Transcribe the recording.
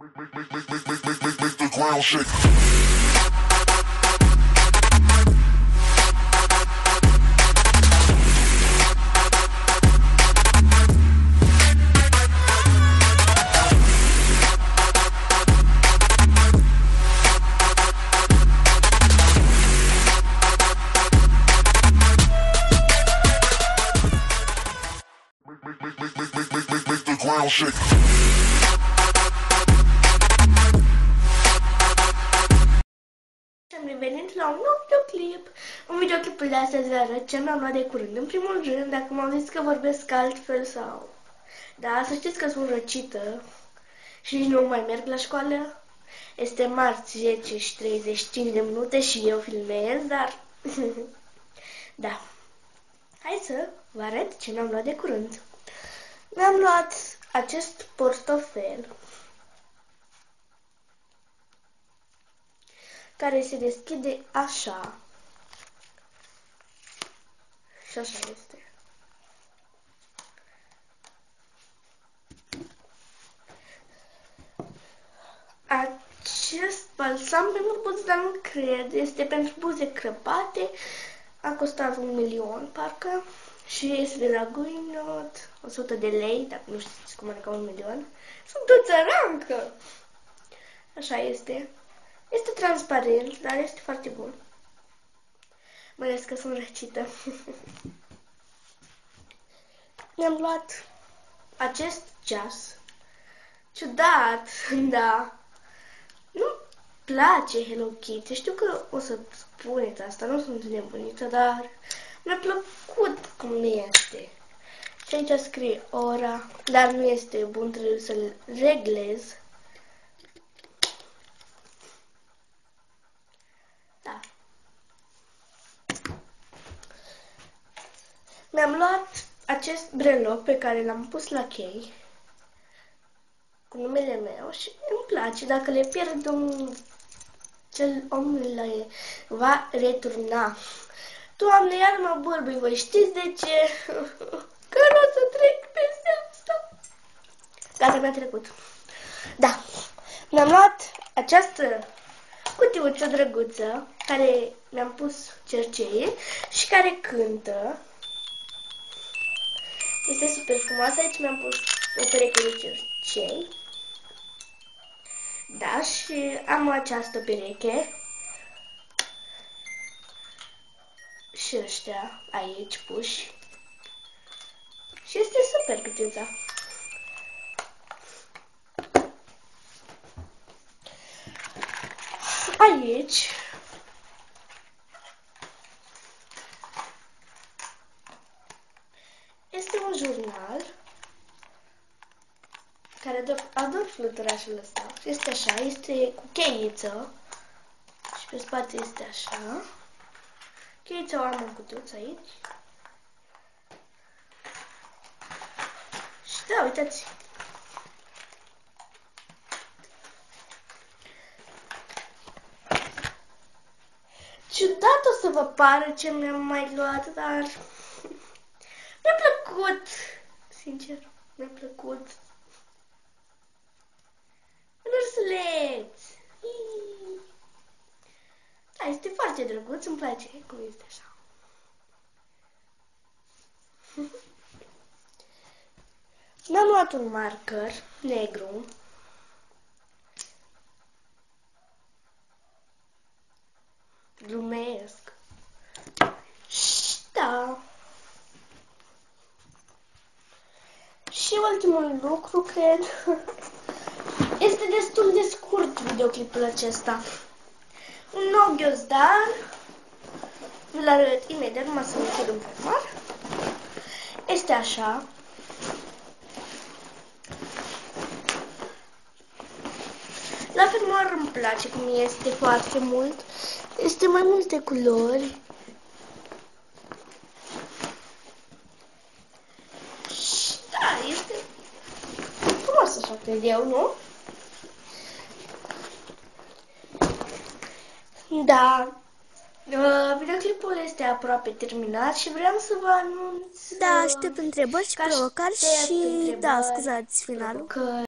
Make the ground shake. Make the ground shake. Am revenit la un nou videoclip. În videoclipul de astăzi vă arăt ce mi-am luat de curând. În primul rând, dacă m-am zis că vorbesc altfel sau... Da, să știți că sunt răcită și nici nu mai merg la școală. Este marți 10 și 35 de minute și eu filmez, dar... Da. Hai să vă arăt ce mi-am luat de curând. Mi-am luat acest portofel care se deschide așa. Și așa este. Acest balsam pentru buze, dar nu cred, este pentru buze crăpate. A costat 1.000.000, parcă. Și este de la Guinot, 100 de lei, dacă nu știți cum arăca 1.000.000. Sunt o țărancă! Așa este. Este transparent, dar este foarte bun. Mai ales că sunt răcită. Mi-am luat acest ceas. Ciudat, da. Nu-mi place Hello Kitty. Știu că o să spuneți asta, nu sunt nebunită, dar mi-a plăcut cum este. Și aici scrie ora, dar nu este bun, trebuie să-l reglez. Da. Mi-am luat acest breloc pe care l-am pus la chei cu numele meu și îmi place. Dacă le pierd, cel om le va returna. Doamne, iar mă bâlbâi, voi știți de ce? Că nu o să trec peste asta. Gata, mi-a trecut. Da, mi-am luat această cutiuță drăguță care mi-am pus cercei și care cântă. Este super frumoasă. Aici mi-am pus o pereche de cercei. Da, și am această pereche. Și ăștia aici puși. Și este super cutiuța. Aici este un jurnal care ador fluturașul ăsta. Este așa, este cu cheiță și pe spate este așa. Cheița o am în cutiuță aici. Și da, uitați. Ciudat o să vă pară ce mi-am mai luat, dar mi-a plăcut. Sincer, mi-a plăcut. Un ursuleț. Da, este foarte drăguț, îmi place cum este așa. Mi-am luat un marker negru. Glumesc. Da. Și ultimul lucru, cred, este destul de scurt videoclipul acesta. Un nou ghiozdar. Vi-l arăt imediat, numai să-mi închid un fermoar. Este așa. La fermoar îmi place cum este foarte mult. Este mai multe culori. Și da, este frumos așa, cred eu, nu? Da. Videoclipul este aproape terminat și vreau să vă anunț... Da, aștept întrebări și provocări și, da, scuzați finalul.